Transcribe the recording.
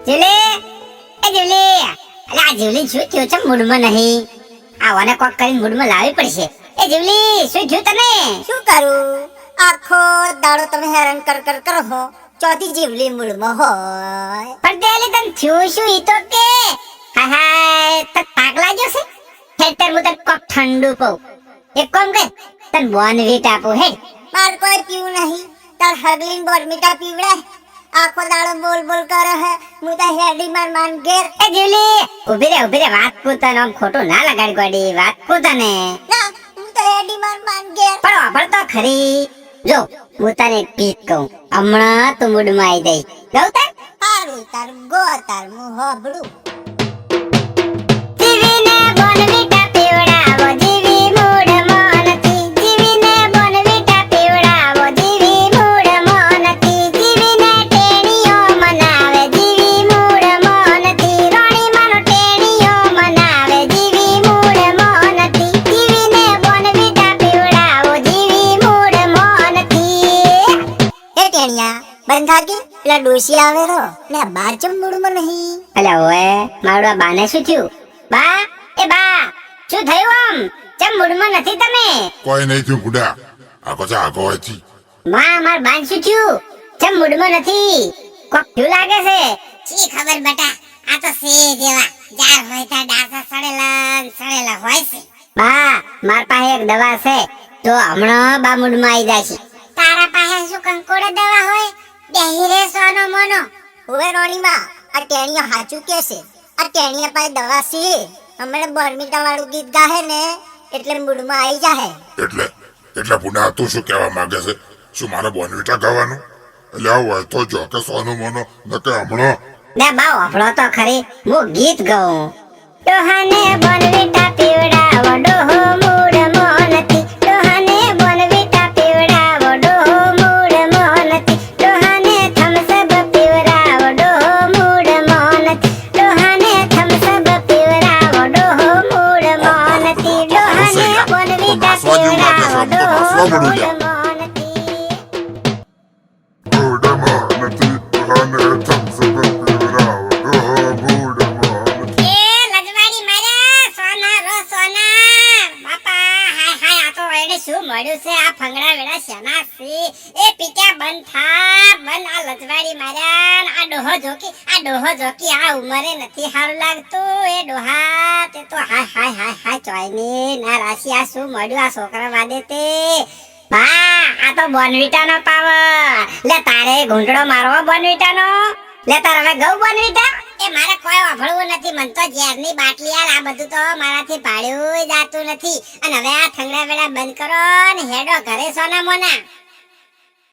જીવલી, એ જીવલી, અલે આ જીવલી શું થયું છે મૂડમાં નહીં? આવાને કોક કરીને મૂડમાં લાવવી પડશે. એ જીવલી, શું થયું તને? શું કરું? આખો દાડો તમે હેરાન કરો હો. ચોથી જીવલી મૂળમાં હોય. પણ તે અલી તને થયું શું ઈ તો કે? હાય હાય, તને થાક લાગ્યો છે? હેટર હું તને કોક ઠંડુ કહું. એક કામ કર, તને બોર્નવીટા આપું હે. માર કોઈ પીવું નહીં. તાર હગલીન બોર્નવીટા પીવડાય. આખો દાડો બોલ કરે હે. હું તો હેડી માર ઘેર. એ જીવલી, ઊભી રે વાત પૂતન આમ ખોટું ના લગાડ ગોડી વાત પૂતને. ના, હું તો હેડી માર ઘેર. પણ વાપર તો ખરી. જો હું તને એક ગીત કહું, હમણાં તું મૂડમાં આવી જઈશ. ગાઉં તાર? હારું તાર ગો તાર હું હોબળું. જીવીને બોર્નવીટા પીવડાવો, જીવી મૂડમાં નથી. જીવીને બોર્નવીટા પીવડાવો, જીવી મૂડમાં નથી. જીવીને ટેણીઓ મનાવે, જીવી મૂડમાં નથી. રોણીમાંનો ટેણીઓ મનાવે, જીવી મૂડમાં નથી. જીવીને બોર્નવીટા પીવડાવો, જીવી મૂડમાં નથી. એ ટેણિયા બંધ થાકી પેલા ડોશી આવે રો ને બાર ચમ મૂળમાં નહીં. અલ્યા ઓએ, મારું આ બાને શું થયું? બા, એ બા, શું થયું આમ? ચમ મૂડમાં નથી તમે? કોઈ નહીં થયું બુડા. આખો છે આખો હતી. માં, માર બાન શું થયું? ચમ મૂડમાં નથી? કોક થયું લાગે છે. શી ખબર બટા, આ તો સે જેવા જાર હોય તા ડાસા સડેલા હોય છે. બા, માર પાસે એક દવા છે, તો હમણાં બા મૂડમાં આવી જાય છે. તારા પાસે શું કંકોડો દવા હોય? બેહી રે સોનો મોનો. હવે રોણીમાં આ ટેણીઓ હાચું કે છે. આ ટેણીયા પાસે દવા છે. હમણાં બોર્નવીટા વાળું ગીત ગાહે ને એટલે મૂડમાં આવી જાહે. એટલે પુના તું શું કહેવા માંગે છે? શું મારે બોર્નવીટા ગાવાનું? એટલે આવું હોય તો જો કે સોનું મોનો નકે હમણાં. બે બા વાપરો તો ખરી, હું ગીત ગાઉં. ડોહાને બોર્નવીટા પીવડાવો, ડોહો મૂડમાં નથી. ડોહાને બોર્નવીટા પીવડાવો, ડોહો મૂડમાં નથી. ડોહાને થમ્સ અપ પીવડાવો, ડોહો મૂડમાં નથી. ડોહાને થમ્સ અપ પીવડાવો, ડોહો મૂડમાં નથી. ડોહાને બોર્નવીટા પીવડાવો, ડોહો મૂડમાં નથી. મૂડમાં નથી. અને થમ્સ અપ પીવડાવો, ડોહો મૂડમાં નથી. એ લજવાડી મારા સોના રો સોના બાપા, હાય આ તો એને શું મળ્યું છે? આ ફંગડા વેડા શેના છે? એ પીક્યા બંધ થા, બંધ. આ લજવાડી મારા, આ ડોહો જોકી આ ઉંમરે નથી સારું લાગતું. એ ડોહા તે તો હાય ચોયની ના રાશી. આ શું મળ્યું આ છોકરા વાદે તે? બા, આ તો બોર્નવીટા નો પાવર. લે તારે ઘૂંટડો મારવો બોર્નવીટા નો. લે તાર હવે ગૌ બોર્નવીટા. એ મારે કોઈ વાપરવું નથી. મન તો ઝેરની બાટલી યાર, આ બધું તો મારાથી પાડ્યું જાતું નથી. અને હવે આ થંગડા વેડા બંધ કરો ને હેડો ઘરે સોના મોના.